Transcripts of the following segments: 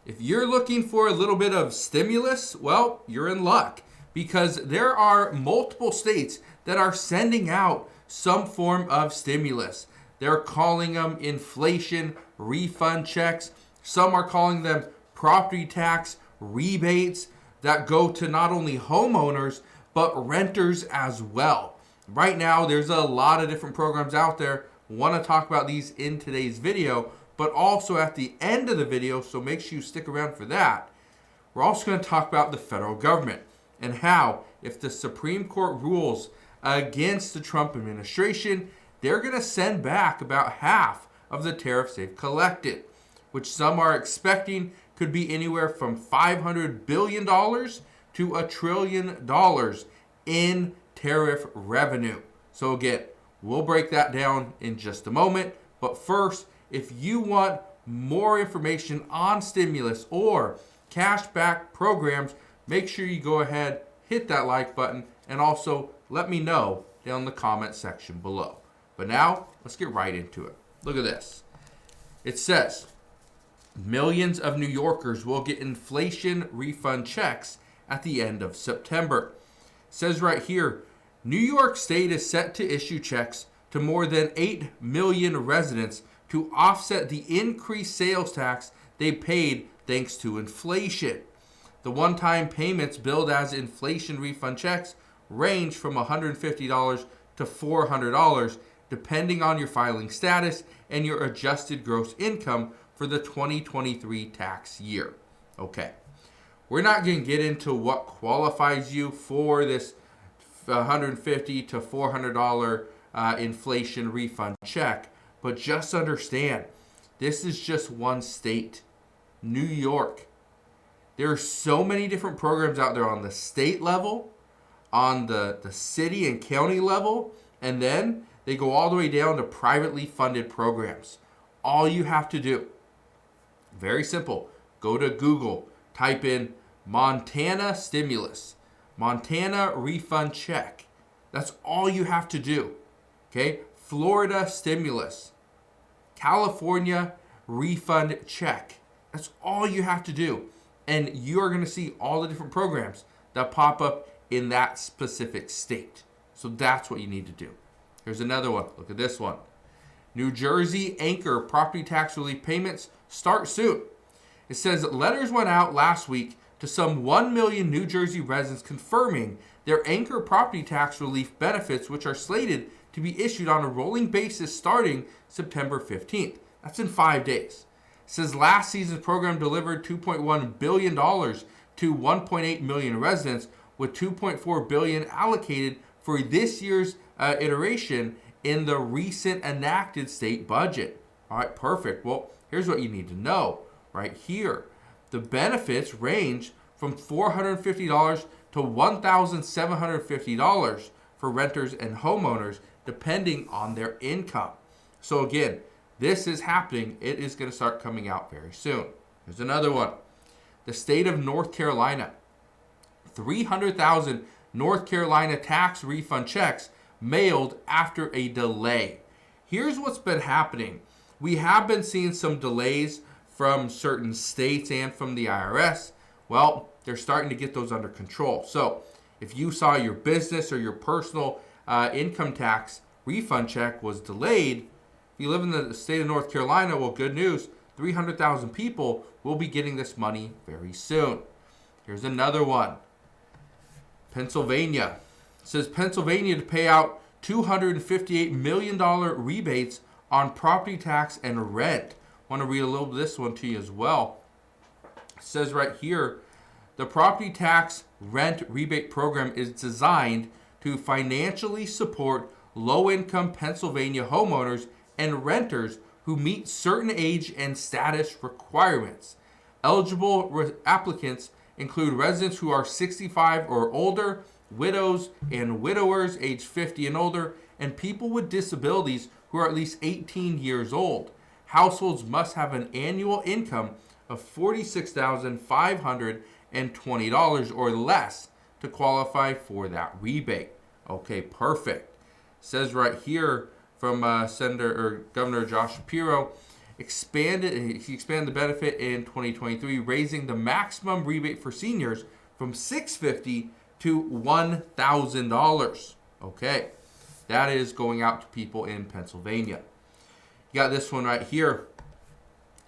If you're looking for a little bit of stimulus, well, you're in luck because there are multiple states that are sending out some form of stimulus. They're calling them inflation refund checks. Some are calling them property tax rebates that go to not only homeowners, but renters as well. Right now, there's a lot of different programs out there. Want to talk about these in today's video, but also at the end of the video, so make sure you stick around for that. We're also going to talk about the federal government and how, if the Supreme Court rules against the Trump administration, they're going to send back about half of the tariffs they've collected, which some are expecting could be anywhere from $500 billion to $1 trillion in tariff revenue. So again, we'll break that down in just a moment. But first, if you want more information on stimulus or cashback programs, make sure you go ahead, hit that like button, and also let me know down in the comment section below. But now, let's get right into it. Look at this. It says, millions of New Yorkers will get inflation refund checks at the end of September. It says right here, New York State is set to issue checks to more than 8 million residents to offset the increased sales tax they paid thanks to inflation. The one-time payments billed as inflation refund checks range from $150 to $400, depending on your filing status and your adjusted gross income for the 2023 tax year. Okay, we're not going to get into what qualifies you for this $150 to $400 inflation refund check, but just understand, this is just one state, New York. There are so many different programs out there on the state level, on the city and county level, and then they go all the way down to privately funded programs. All you have to do, very simple, go to Google, type in Montana stimulus, Montana refund check. That's all you have to do. Okay? Florida stimulus, California refund check. That's all you have to do. And you are going to see all the different programs that pop up in that specific state. So that's what you need to do. Here's another one. Look at this one. New Jersey anchor property tax relief payments start soon. It says letters went out last week to some 1 million New Jersey residents confirming their anchor property tax relief benefits, which are slated to be issued on a rolling basis starting September 15th. That's in 5 days. It says last season's program delivered $2.1 billion to 1.8 million residents, with $2.4 billion allocated for this year's iteration in the recent enacted state budget. All right, perfect. Well, here's what you need to know right here. The benefits range from $450 to $1,750 for renters and homeowners, depending on their income. So again, this is happening. It is going to start coming out very soon. Here's another one. The state of North Carolina. 300,000 North Carolina tax refund checks mailed after a delay. Here's what's been happening. We have been seeing some delays from certain states and from the IRS. Well, they're starting to get those under control. So if you saw your business or your personal income tax refund check was delayed, if you live in the state of North Carolina, well, good news, 300,000 people will be getting this money very soon. Here's another one. Pennsylvania. It says Pennsylvania to pay out $258 million rebates on property tax and rent. I want to read a little bit of this one to you as well. It says right here, the property tax rent rebate program is designed to financially support low-income Pennsylvania homeowners and renters who meet certain age and status requirements. Eligible applicants include residents who are 65 or older, widows and widowers aged 50 and older, and people with disabilities who are at least 18 years old. Households must have an annual income of $46,520 or less to qualify for that rebate. Okay, perfect. It says right here from Governor Josh Shapiro, He expanded the benefit in 2023, raising the maximum rebate for seniors from $650 to $1,000. Okay, that is going out to people in Pennsylvania. You got this one right here.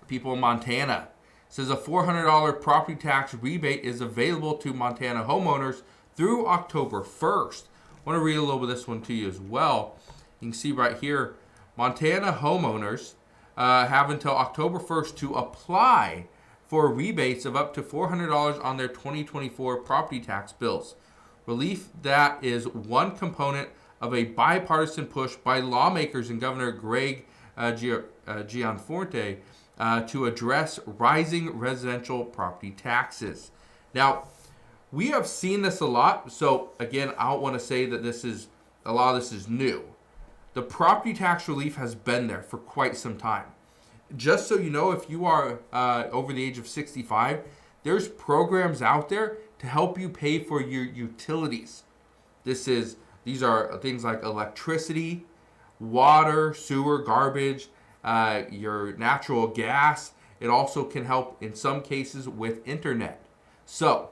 People in Montana. It says a $400 property tax rebate is available to Montana homeowners through October 1st. I want to read a little bit of this one to you as well. You can see right here, Montana homeowners have until October 1st to apply for rebates of up to $400 on their 2024 property tax bills. Relief that is one component of a bipartisan push by lawmakers and Governor Greg Gianforte to address rising residential property taxes. Now, we have seen this a lot. So again, I don't want to say that a lot of this is new. The property tax relief has been there for quite some time. Just so you know, if you are over the age of 65, there's programs out there to help you pay for your utilities. These are things like electricity, water, sewer, garbage, your natural gas. It also can help in some cases with internet. So,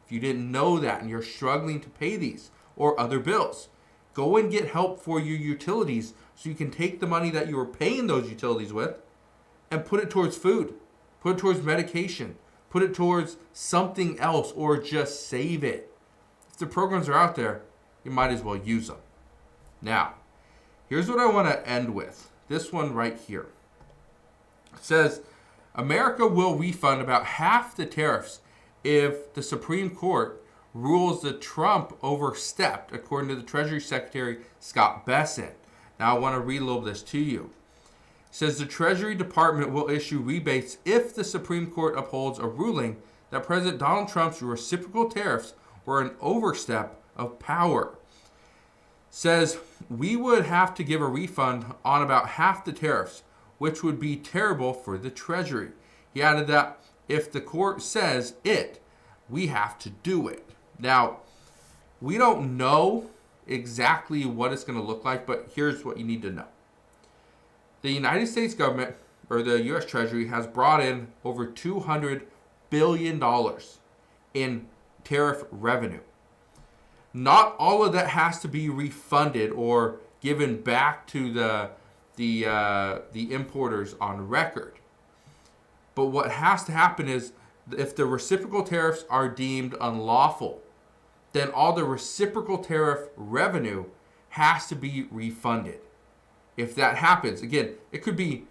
if you didn't know that and you're struggling to pay these or other bills, go and get help for your utilities so you can take the money that you were paying those utilities with and put it towards food, put it towards medication, put it towards something else, or just save it. If the programs are out there, you might as well use them. Now, here's what I want to end with. This one right here. It says, America will refund about half the tariffs if the Supreme Court rules that Trump overstepped, according to the Treasury Secretary Scott Bessent. Now, I want to read a little of this to you. It says the Treasury Department will issue rebates if the Supreme Court upholds a ruling that President Donald Trump's reciprocal tariffs were an overstep of power. Says we would have to give a refund on about half the tariffs, which would be terrible for the Treasury. He added that if the court says it, we have to do it. Now, we don't know exactly what it's going to look like, but here's what you need to know. The United States government, or the U.S. Treasury, has brought in over $200 billion in tariff revenue. Not all of that has to be refunded or given back to the importers on record. But what has to happen is if the reciprocal tariffs are deemed unlawful, then all the reciprocal tariff revenue has to be refunded. If that happens, again, it could be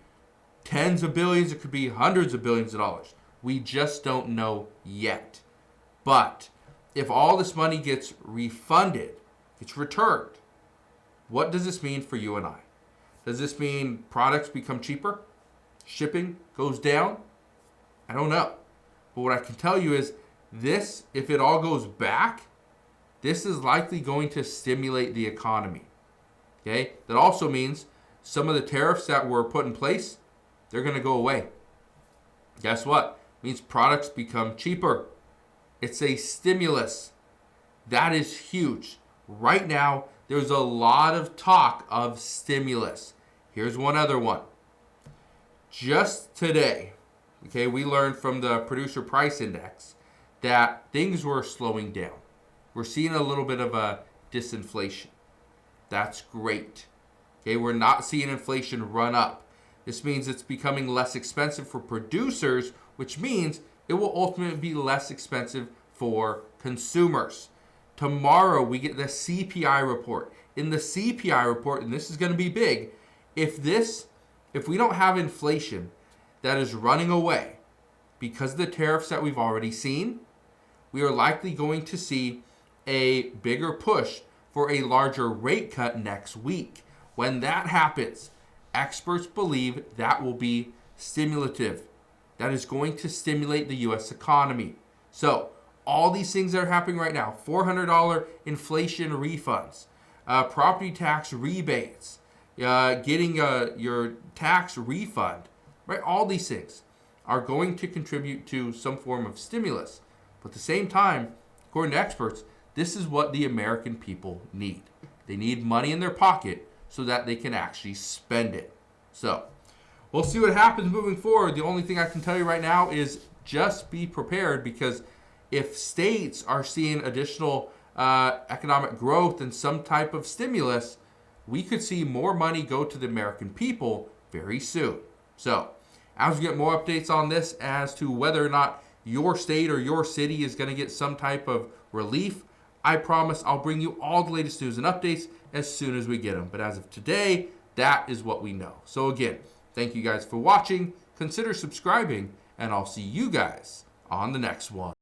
tens of billions, it could be hundreds of billions of dollars. We just don't know yet. But if all this money gets refunded, gets returned, what does this mean for you and I? Does this mean products become cheaper? Shipping goes down? I don't know. But what I can tell you is this, if it all goes back, this is likely going to stimulate the economy. Okay? That also means some of the tariffs that were put in place, they're going to go away. Guess what? It means products become cheaper. It's a stimulus. That is huge. Right now, there's a lot of talk of stimulus. Here's one other one. Just today, okay, we learned from the producer price index that things were slowing down. We're seeing a little bit of a disinflation. That's great. Okay, we're not seeing inflation run up. This means it's becoming less expensive for producers, which means it will ultimately be less expensive for consumers. Tomorrow we get the CPI report. In the CPI report, and this is going to be big, if we don't have inflation that is running away because of the tariffs that we've already seen, we are likely going to see a bigger push for a larger rate cut next week. When that happens, experts believe that will be stimulative. That is going to stimulate the U.S. economy. So, all these things that are happening right now, $400 inflation refunds, property tax rebates, getting your tax refund, right? All these things are going to contribute to some form of stimulus. But at the same time, according to experts, this is what the American people need. They need money in their pocket so that they can actually spend it. So, we'll see what happens moving forward. The only thing I can tell you right now is just be prepared, because if states are seeing additional economic growth and some type of stimulus, we could see more money go to the American people very soon. So, as we get more updates on this as to whether or not your state or your city is going to get some type of relief, I promise I'll bring you all the latest news and updates as soon as we get them. But as of today, that is what we know. So again, thank you guys for watching. Consider subscribing, and I'll see you guys on the next one.